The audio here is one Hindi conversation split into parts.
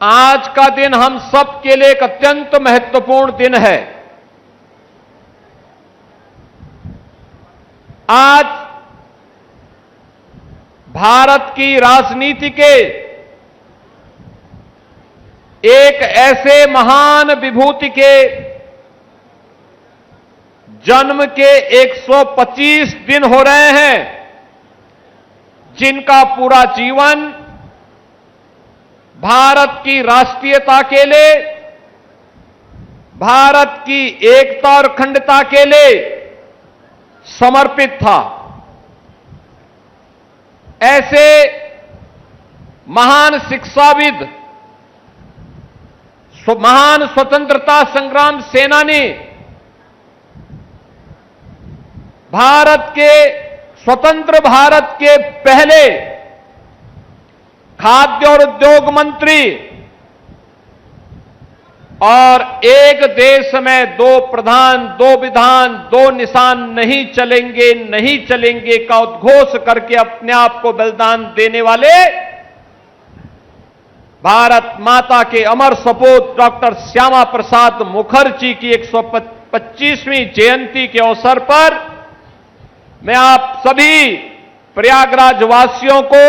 आज का दिन हम सब के लिए एक अत्यंत महत्वपूर्ण दिन है। आज भारत की राजनीति के एक ऐसे महान विभूति के जन्म के 125 दिन हो रहे हैं, जिनका पूरा जीवन भारत की राष्ट्रीयता के लिए, भारत की एकता और अखंडता के लिए समर्पित था। ऐसे महान शिक्षाविद, महान स्वतंत्रता संग्राम सेनानी, भारत के स्वतंत्र भारत के पहले खाद्य और उद्योग मंत्री और एक देश में दो प्रधान, दो विधान, दो निशान नहीं चलेंगे का उद्घोष करके अपने आप को बलिदान देने वाले भारत माता के अमर सपूत डॉक्टर श्यामा प्रसाद मुखर्जी की 125वीं जयंती के अवसर पर मैं आप सभी प्रयागराज वासियों को,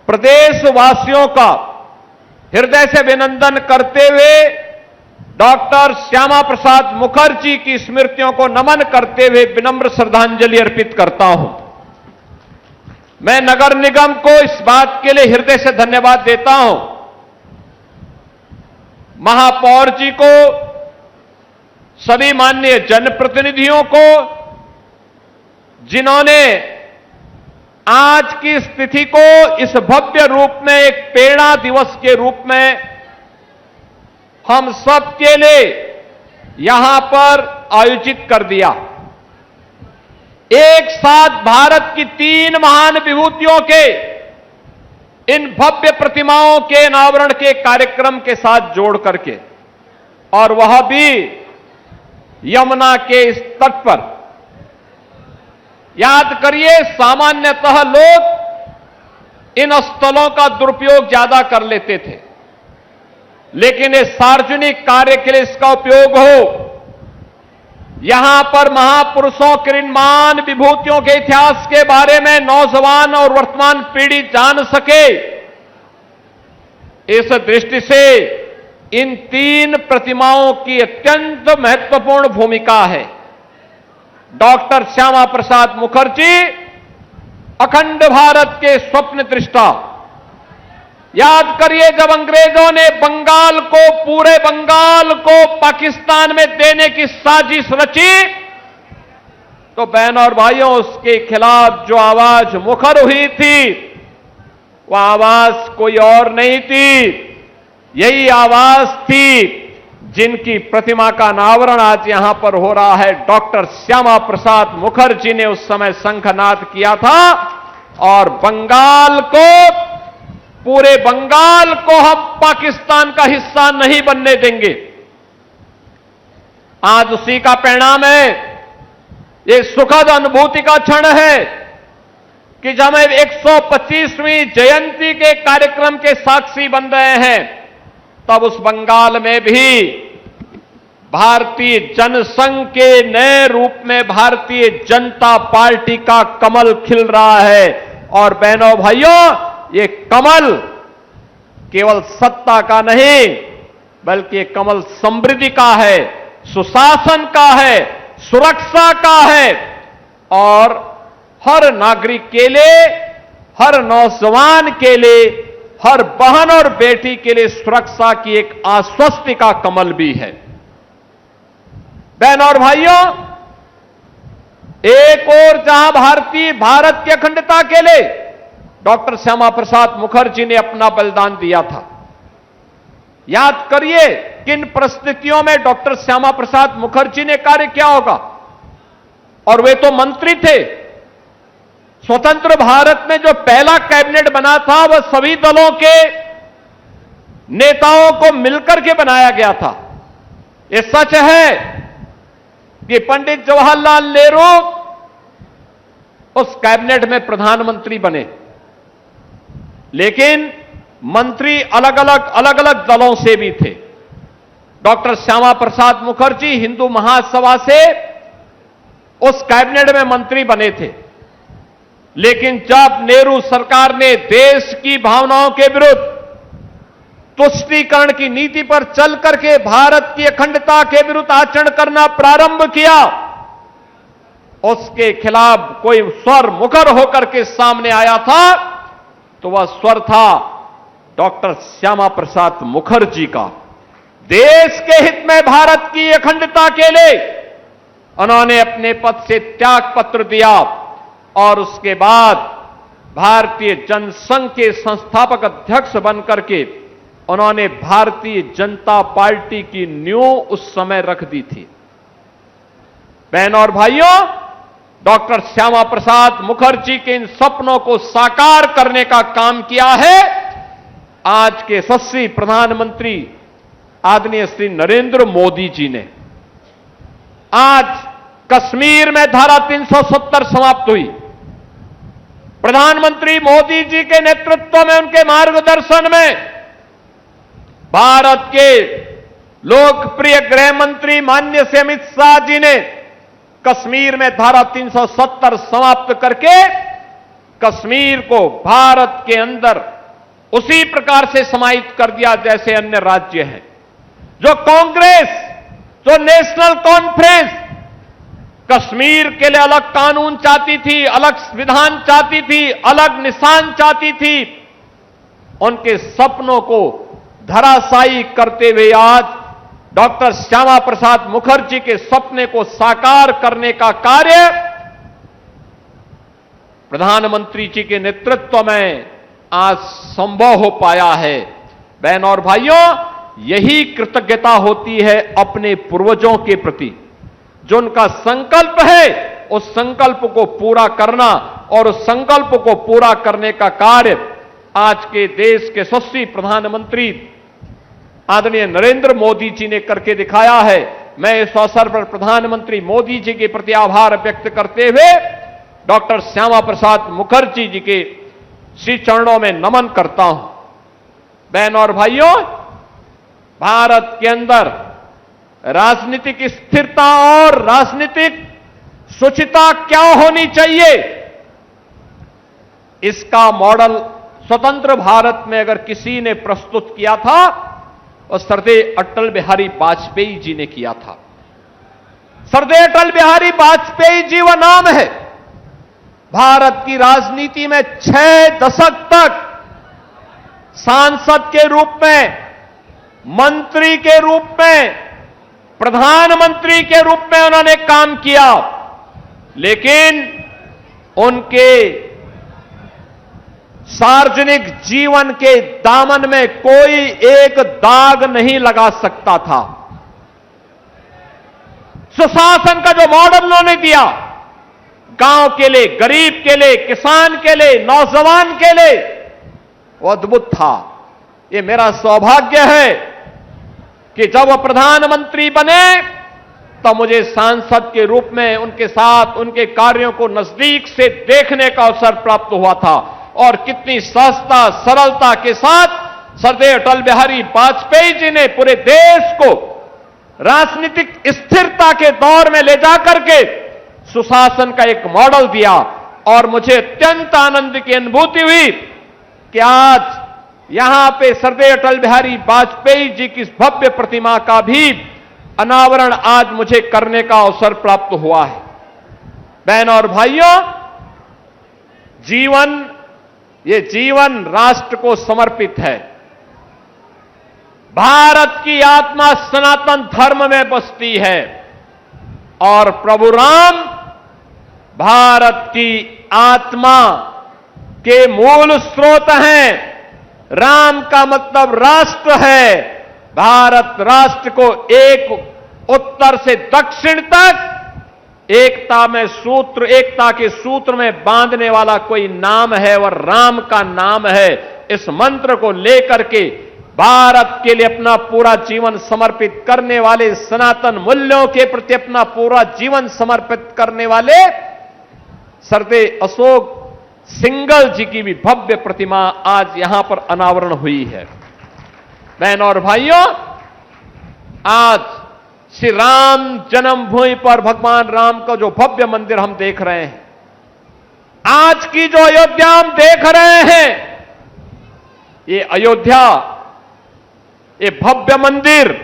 प्रदेशवासियों का हृदय से अभिनंदन करते हुए डॉक्टर श्यामा प्रसाद मुखर्जी की स्मृतियों को नमन करते हुए विनम्र श्रद्धांजलि अर्पित करता हूं। मैं नगर निगम को इस बात के लिए हृदय से धन्यवाद देता हूं, महापौर जी को, सभी माननीय जनप्रतिनिधियों को, जिन्होंने आज की स्थिति को इस भव्य रूप में एक प्रेरणा दिवस के रूप में हम सब के लिए यहां पर आयोजित कर दिया। एक साथ भारत की 3 महान विभूतियों के इन भव्य प्रतिमाओं के अनावरण के कार्यक्रम के साथ जोड़ करके, और वह भी यमुना के इस तट पर। याद करिए, सामान्यतः लोग इन स्थलों का दुरुपयोग ज्यादा कर लेते थे, लेकिन इस सार्वजनिक कार्य के लिए इसका उपयोग हो, यहां पर महापुरुषों के इन महान विभूतियों के इतिहास के बारे में नौजवान और वर्तमान पीढ़ी जान सके, इस दृष्टि से इन 3 प्रतिमाओं की अत्यंत महत्वपूर्ण भूमिका है। डॉक्टर श्यामा प्रसाद मुखर्जी अखंड भारत के स्वप्न दृष्टा। याद करिए, जब अंग्रेजों ने बंगाल को, पूरे बंगाल को पाकिस्तान में देने की साजिश रची, तो बहनों और भाइयों, उसके खिलाफ जो आवाज मुखर हुई थी, वह आवाज कोई और नहीं थी, यही आवाज थी जिनकी प्रतिमा का अनावरण आज यहां पर हो रहा है। डॉक्टर श्यामा प्रसाद मुखर्जी ने उस समय शंखनाद किया था, और बंगाल को, पूरे बंगाल को हम पाकिस्तान का हिस्सा नहीं बनने देंगे। आज उसी का परिणाम है। ये सुखद अनुभूति का क्षण है कि जब हम 125वीं जयंती के कार्यक्रम के साक्षी बन रहे हैं, तब उस बंगाल में भी भारतीय जनसंघ के नए रूप में भारतीय जनता पार्टी का कमल खिल रहा है। और बहनों भाइयों, ये कमल केवल सत्ता का नहीं, बल्कि कमल समृद्धि का है, सुशासन का है, सुरक्षा का है, और हर नागरिक के लिए, हर नौजवान के लिए, हर बहन और बेटी के लिए सुरक्षा की एक आश्वस्ति का कमल भी है। बहनों और भाइयों, एक और जहां भारत की अखंडता के लिए डॉक्टर श्यामा प्रसाद मुखर्जी ने अपना बलिदान दिया था। याद करिए, किन परिस्थितियों में डॉक्टर श्यामा प्रसाद मुखर्जी ने कार्य किया होगा, और वे तो मंत्री थे। स्वतंत्र भारत में जो पहला कैबिनेट बना था, वह सभी दलों के नेताओं को मिलकर के बनाया गया था। यह सच है कि पंडित जवाहरलाल नेहरू उस कैबिनेट में प्रधानमंत्री बने, लेकिन मंत्री अलग अलग दलों से भी थे। डॉक्टर श्यामा प्रसाद मुखर्जी हिंदू महासभा से उस कैबिनेट में मंत्री बने थे, लेकिन जब नेहरू सरकार ने देश की भावनाओं के विरुद्ध तुष्टीकरण की नीति पर चल करके भारत की अखंडता के विरुद्ध आचरण करना प्रारंभ किया, उसके खिलाफ कोई स्वर मुखर होकर के सामने आया था तो वह स्वर था डॉक्टर श्यामा प्रसाद मुखर्जी का। देश के हित में भारत की अखंडता के लिए उन्होंने अपने पद से त्याग पत्र दिया और उसके बाद भारतीय जनसंघ के संस्थापक अध्यक्ष बनकर के उन्होंने भारतीय जनता पार्टी की नींव उस समय रख दी थी। बहनों और भाइयों, डॉक्टर श्यामा प्रसाद मुखर्जी के इन सपनों को साकार करने का काम किया है आज के यशस्वी प्रधानमंत्री आदरणीय श्री नरेंद्र मोदी जी ने। आज कश्मीर में धारा 370 समाप्त हुई। प्रधानमंत्री मोदी जी के नेतृत्व में, उनके मार्गदर्शन में भारत के लोकप्रिय गृह मंत्री माननीय श्री अमित शाह जी ने कश्मीर में धारा 370 समाप्त करके कश्मीर को भारत के अंदर उसी प्रकार से समाहित कर दिया जैसे अन्य राज्य हैं। जो कांग्रेस, जो नेशनल कॉन्फ्रेंस कश्मीर के लिए अलग कानून चाहती थी, अलग संविधान चाहती थी, अलग निशान चाहती थी, उनके सपनों को धराशायी करते हुए आज डॉक्टर श्यामा प्रसाद मुखर्जी के सपने को साकार करने का कार्य प्रधानमंत्री जी के नेतृत्व में आज संभव हो पाया है। बहनों और भाइयों, यही कृतज्ञता होती है अपने पूर्वजों के प्रति। जो उनका संकल्प है उस संकल्प को पूरा करना और उस संकल्प को पूरा करने का कार्य आज के देश के यशस्वी प्रधानमंत्री आदरणीय नरेंद्र मोदी जी ने करके दिखाया है। मैं इस अवसर पर प्रधानमंत्री मोदी जी के प्रति आभार व्यक्त करते हुए डॉक्टर श्यामा प्रसाद मुखर्जी जी के श्री चरणों में नमन करता हूं। बहनों और भाइयों, भारत के अंदर राजनीतिक स्थिरता और राजनीतिक शुचिता क्या होनी चाहिए, इसका मॉडल स्वतंत्र भारत में अगर किसी ने प्रस्तुत किया था और श्रद्धेय अटल बिहारी वाजपेयी जी ने किया था। श्रद्धेय अटल बिहारी वाजपेयी जी वह नाम है। भारत की राजनीति में 6 दशक तक सांसद के रूप में, मंत्री के रूप में, प्रधानमंत्री के रूप में उन्होंने काम किया, लेकिन उनके सार्वजनिक जीवन के दामन में कोई एक दाग नहीं लगा सकता था। सुशासन का जो मॉडल उन्होंने दिया, गांव के लिए, गरीब के लिए, किसान के लिए, नौजवान के लिए, वो अद्भुत था। ये मेरा सौभाग्य है कि जब वो प्रधानमंत्री बने तो मुझे सांसद के रूप में उनके साथ उनके कार्यों को नजदीक से देखने का अवसर प्राप्त हुआ था और कितनी सहजता, सरलता के साथ श्रद्धेय अटल बिहारी वाजपेयी जी ने पूरे देश को राजनीतिक स्थिरता के दौर में ले जाकर के सुशासन का एक मॉडल दिया। और मुझे अत्यंत आनंद की अनुभूति हुई कि आज यहां पे श्रद्धेय अटल बिहारी वाजपेयी जी की भव्य प्रतिमा का भी अनावरण आज मुझे करने का अवसर प्राप्त हुआ है। बहनों और भाइयों, ये जीवन राष्ट्र को समर्पित है। भारत की आत्मा सनातन धर्म में बसती है और प्रभु राम भारत की आत्मा के मूल स्रोत हैं। राम का मतलब राष्ट्र है। भारत राष्ट्र को एक उत्तर से दक्षिण तक एकता के सूत्र में बांधने वाला कोई नाम है और राम का नाम है। इस मंत्र को लेकर के भारत के लिए अपना पूरा जीवन समर्पित करने वाले, सनातन मूल्यों के प्रति अपना पूरा जीवन समर्पित करने वाले श्रद्धेय अशोक सिंगल जी की भी भव्य प्रतिमा आज यहां पर अनावरण हुई है। बहन और भाइयों, आज श्री राम जन्मभूमि पर भगवान राम का जो भव्य मंदिर हम देख रहे हैं, आज की जो अयोध्या हम देख रहे हैं, ये अयोध्या, ये भव्य मंदिर,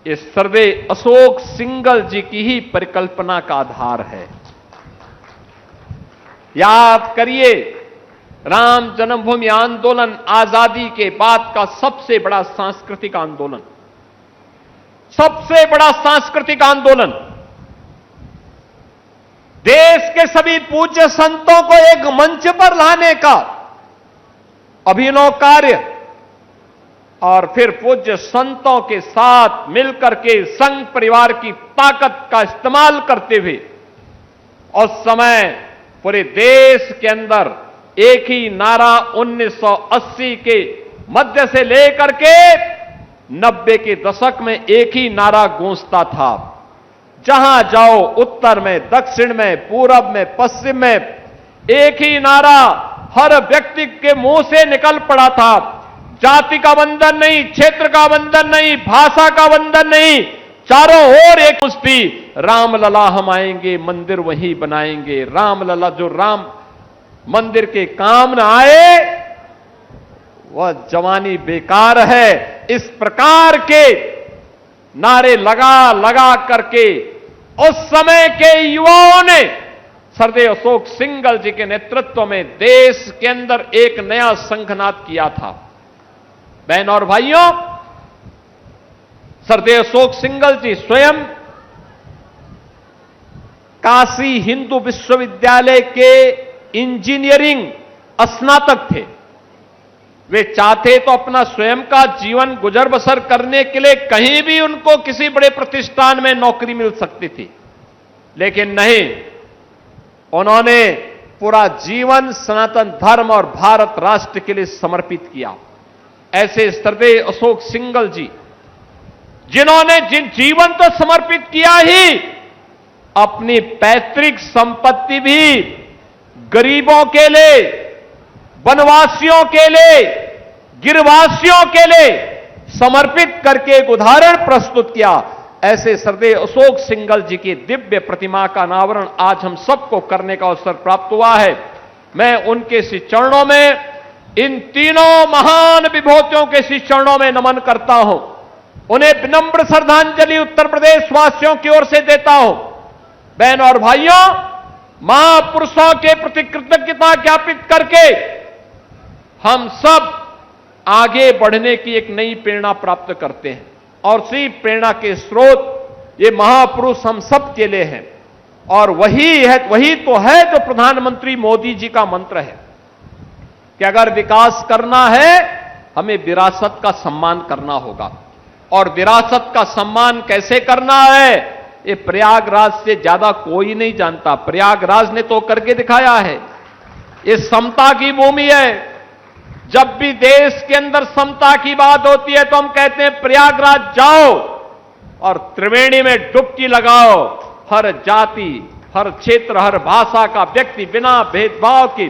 ये सरदेव अशोक सिंघल जी की ही परिकल्पना का आधार है। याद करिए, राम जन्मभूमि आंदोलन आजादी के बाद का सबसे बड़ा सांस्कृतिक आंदोलन, सबसे बड़ा सांस्कृतिक आंदोलन, देश के सभी पूज्य संतों को एक मंच पर लाने का अभिनव कार्य, और फिर पूज्य संतों के साथ मिलकर के संघ परिवार की ताकत का इस्तेमाल करते हुए उस समय पूरे देश के अंदर एक ही नारा 1980 के मध्य से लेकर के 90 के दशक में एक ही नारा गूंजता था। जहां जाओ, उत्तर में, दक्षिण में, पूरब में, पश्चिम में, एक ही नारा हर व्यक्ति के मुंह से निकल पड़ा था। जाति का बंधन नहीं, क्षेत्र का बंधन नहीं, भाषा का बंधन नहीं, चारों ओर एक कुश्ती, राम लला हम आएंगे, मंदिर वहीं बनाएंगे। राम लला, जो राम मंदिर के काम न आए वह जवानी बेकार है। इस प्रकार के नारे लगा लगा करके उस समय के युवाओं ने सरदेव अशोक सिंघल जी के नेतृत्व में देश के अंदर एक नया संघनाद किया था। बहन और भाइयों, सरदेव अशोक सिंघल जी स्वयं काशी हिंदू विश्वविद्यालय के इंजीनियरिंग स्नातक थे। वे चाहते तो अपना स्वयं का जीवन गुजर बसर करने के लिए कहीं भी उनको किसी बड़े प्रतिष्ठान में नौकरी मिल सकती थी, लेकिन नहीं, उन्होंने पूरा जीवन सनातन धर्म और भारत राष्ट्र के लिए समर्पित किया। ऐसे सरदेव अशोक सिंघल जी, जिन्होंने जीवन तो समर्पित किया ही, अपनी पैतृक संपत्ति भी गरीबों के लिए, वनवासियों के लिए, गिरवासियों के लिए समर्पित करके एक उदाहरण प्रस्तुत किया। ऐसे सरदेव अशोक सिंघल जी की दिव्य प्रतिमा का अनावरण आज हम सबको करने का अवसर प्राप्त हुआ है। मैं उनके श्री चरणों में, इन तीनों महान विभूतियों के श्री चरणों में नमन करता हूं। उन्हें विनम्र श्रद्धांजलि उत्तर प्रदेश वासियों की ओर से देता हूं। बहन और भाइयों, महापुरुषों के प्रति कृतज्ञता ज्ञापित करके हम सब आगे बढ़ने की एक नई प्रेरणा प्राप्त करते हैं, और इसी प्रेरणा के स्रोत ये महापुरुष हम सब के लिए हैं। और वही तो है जो प्रधानमंत्री मोदी जी का मंत्र है कि अगर विकास करना है, हमें विरासत का सम्मान करना होगा। और विरासत का सम्मान कैसे करना है, ये प्रयागराज से ज्यादा कोई नहीं जानता। प्रयागराज ने तो करके दिखाया है। ये समता की भूमि है। जब भी देश के अंदर समता की बात होती है तो हम कहते हैं प्रयागराज जाओ और त्रिवेणी में डुबकी लगाओ। हर जाति, हर क्षेत्र, हर भाषा का व्यक्ति बिना भेदभाव के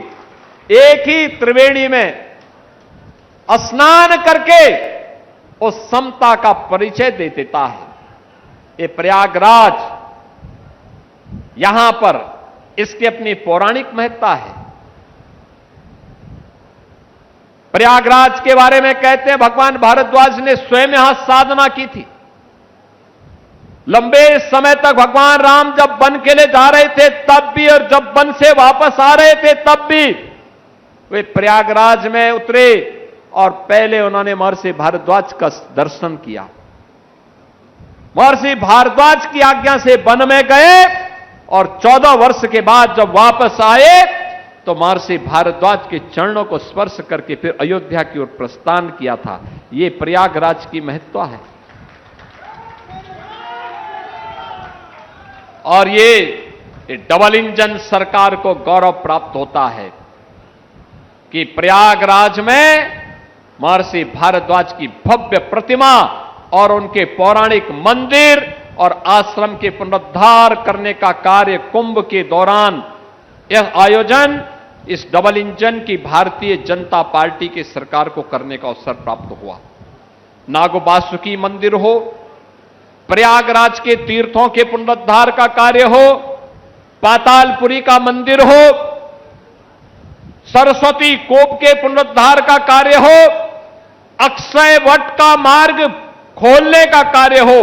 एक ही त्रिवेणी में स्नान करके उस समता का परिचय दे देता है। ये प्रयागराज, यहां पर इसकी अपनी पौराणिक महत्ता है। प्रयागराज के बारे में कहते हैं भगवान भारद्वाज ने स्वयं यहां साधना की थी। लंबे समय तक भगवान राम जब वन के लिए जा रहे थे तब भी, और जब वन से वापस आ रहे थे तब भी वे प्रयागराज में उतरे और पहले उन्होंने महर्षि भारद्वाज का दर्शन किया। महर्षि भारद्वाज की आज्ञा से वन में गए और 14 वर्ष के बाद जब वापस आए तो महर्षि भारद्वाज के चरणों को स्पर्श करके फिर अयोध्या की ओर प्रस्थान किया था। यह प्रयागराज की महत्ता है। और ये डबल इंजन सरकार को गौरव प्राप्त होता है कि प्रयागराज में महर्षि भारद्वाज की भव्य प्रतिमा और उनके पौराणिक मंदिर और आश्रम के पुनरुद्धार करने का कार्य कुंभ के दौरान यह आयोजन इस डबल इंजन की भारतीय जनता पार्टी की सरकार को करने का अवसर प्राप्त हुआ। नागवासुकी मंदिर हो, प्रयागराज के तीर्थों के पुनरुद्धार का कार्य हो, पातालपुरी का मंदिर हो, सरस्वती कोप के पुनरुद्धार का कार्य हो, अक्षय वट का मार्ग खोलने का कार्य हो,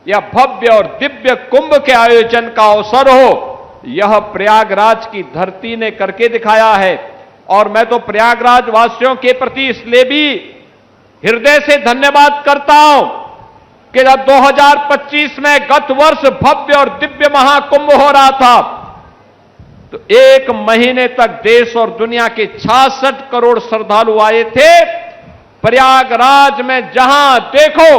या भव्य और दिव्य कुंभ के आयोजन का अवसर हो, यह प्रयागराज की धरती ने करके दिखाया है। और मैं तो प्रयागराज वासियों के प्रति इसलिए भी हृदय से धन्यवाद करता हूं कि जब 2025 में गत वर्ष भव्य और दिव्य महाकुंभ हो रहा था, तो 1 महीने तक देश और दुनिया के 66 करोड़ श्रद्धालु आए थे। प्रयागराज में जहां देखो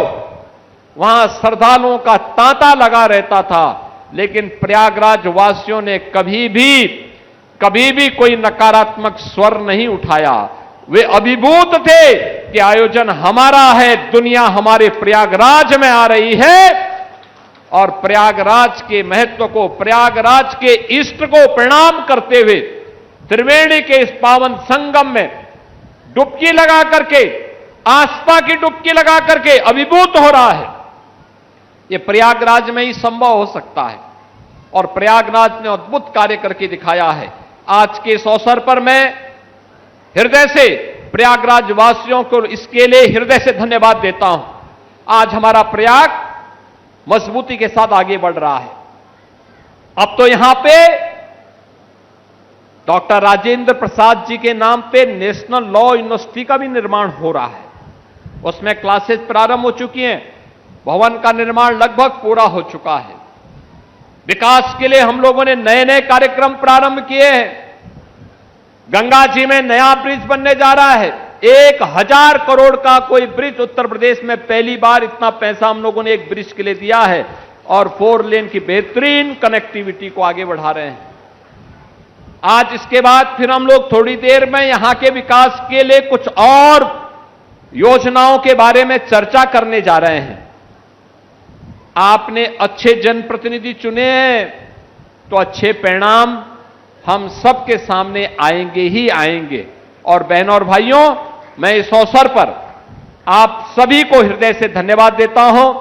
वहां श्रद्धालुओं का तांता लगा रहता था, लेकिन प्रयागराज वासियों ने कभी भी कोई नकारात्मक स्वर नहीं उठाया। वे अभिभूत थे कि आयोजन हमारा है, दुनिया हमारे प्रयागराज में आ रही है, और प्रयागराज के महत्व को, प्रयागराज के इष्ट को प्रणाम करते हुए त्रिवेणी के इस पावन संगम में डुबकी लगा करके, आस्था की डुबकी लगा करके अभिभूत हो रहा है। यह प्रयागराज में ही संभव हो सकता है, और प्रयागराज ने अद्भुत कार्य करके दिखाया है। आज के इस अवसर पर मैं हृदय से प्रयागराज वासियों को इसके लिए हृदय से धन्यवाद देता हूं। आज हमारा प्रयाग मजबूती के साथ आगे बढ़ रहा है। अब तो यहां पे डॉक्टर राजेंद्र प्रसाद जी के नाम पे नेशनल लॉ यूनिवर्सिटी का भी निर्माण हो रहा है। उसमें क्लासेस प्रारंभ हो चुकी हैं, भवन का निर्माण लगभग पूरा हो चुका है। विकास के लिए हम लोगों ने नए नए कार्यक्रम प्रारंभ किए हैं। गंगा जी में नया ब्रिज बनने जा रहा है, 1000 करोड़ का कोई ब्रिज। उत्तर प्रदेश में पहली बार इतना पैसा हम लोगों ने एक ब्रिज के लिए दिया है, और 4 लेन की बेहतरीन कनेक्टिविटी को आगे बढ़ा रहे हैं। आज इसके बाद फिर हम लोग थोड़ी देर में यहां के विकास के लिए कुछ और योजनाओं के बारे में चर्चा करने जा रहे हैं। आपने अच्छे जनप्रतिनिधि चुने हैं, तो अच्छे परिणाम हम सबके सामने आएंगे ही आएंगे। और बहनों और भाइयों, मैं इस अवसर पर आप सभी को हृदय से धन्यवाद देता हूं।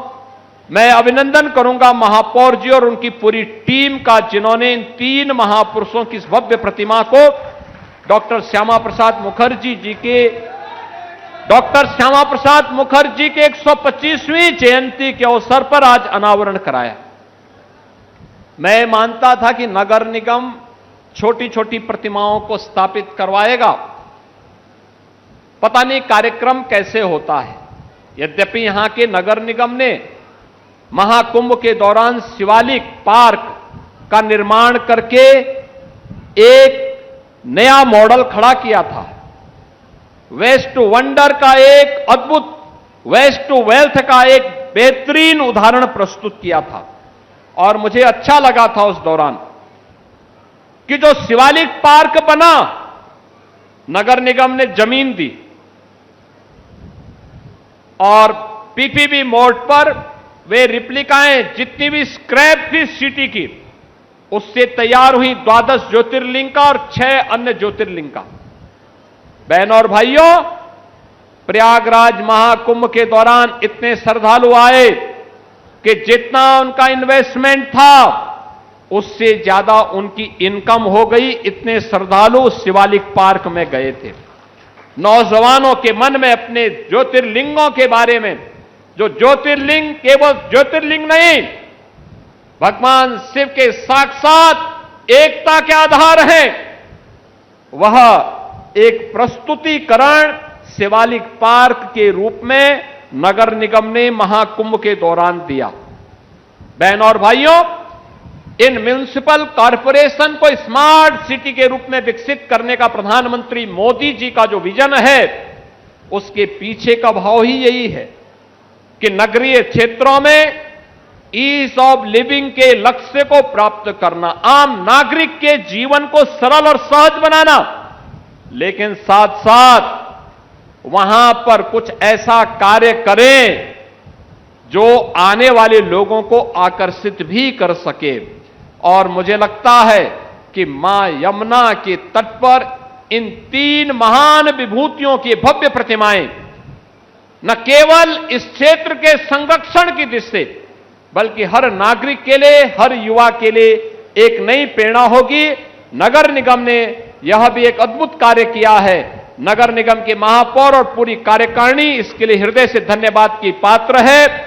मैं अभिनंदन करूंगा महापौर जी और उनकी पूरी टीम का, जिन्होंने इन 3 महापुरुषों की इस भव्य प्रतिमा को डॉक्टर श्यामा प्रसाद मुखर्जी के 125वीं जयंती के अवसर पर आज अनावरण कराया। मैं मानता था कि नगर निगम छोटी छोटी प्रतिमाओं को स्थापित करवाएगा, पता नहीं कार्यक्रम कैसे होता है। यद्यपि यहां के नगर निगम ने महाकुंभ के दौरान शिवालिक पार्क का निर्माण करके एक नया मॉडल खड़ा किया था। वेस्ट टू वंडर का एक अद्भुत, वेस्ट टू वेल्थ का एक बेहतरीन उदाहरण प्रस्तुत किया था। और मुझे अच्छा लगा था उस दौरान कि जो शिवालिक पार्क बना, नगर निगम ने जमीन दी और पीपीपी मोड पर वे रिप्लिकाएं, जितनी भी स्क्रैप थी सिटी की, उससे तैयार हुई 12 ज्योतिर्लिंग का और 6 अन्य ज्योतिर्लिंग का। बहनों और भाइयों, प्रयागराज महाकुंभ के दौरान इतने श्रद्धालु आए कि जितना उनका इन्वेस्टमेंट था उससे ज्यादा उनकी इनकम हो गई। इतने श्रद्धालु शिवालिक पार्क में गए थे। नौजवानों के मन में अपने ज्योतिर्लिंगों के बारे में, जो ज्योतिर्लिंग केवल ज्योतिर्लिंग नहीं, भगवान शिव के साक्षात एकता के आधार हैं, वह एक प्रस्तुतिकरण शिवालिक पार्क के रूप में नगर निगम ने महाकुंभ के दौरान दिया। बहनों और भाइयों, इन म्युनिसिपल कॉरपोरेशन को स्मार्ट सिटी के रूप में विकसित करने का प्रधानमंत्री मोदी जी का जो विजन है, उसके पीछे का भाव ही यही है कि नगरीय क्षेत्रों में ईज ऑफ लिविंग के लक्ष्य को प्राप्त करना, आम नागरिक के जीवन को सरल और सहज बनाना, लेकिन साथ साथ वहां पर कुछ ऐसा कार्य करें जो आने वाले लोगों को आकर्षित भी कर सके। और मुझे लगता है कि मां यमुना के तट पर इन 3 महान विभूतियों की भव्य प्रतिमाएं न केवल इस क्षेत्र के संरक्षण की दृष्टि से बल्कि हर नागरिक के लिए, हर युवा के लिए एक नई प्रेरणा होगी। नगर निगम ने यह भी एक अद्भुत कार्य किया है। नगर निगम के महापौर और पूरी कार्यकारिणी इसके लिए हृदय से धन्यवाद की पात्र है।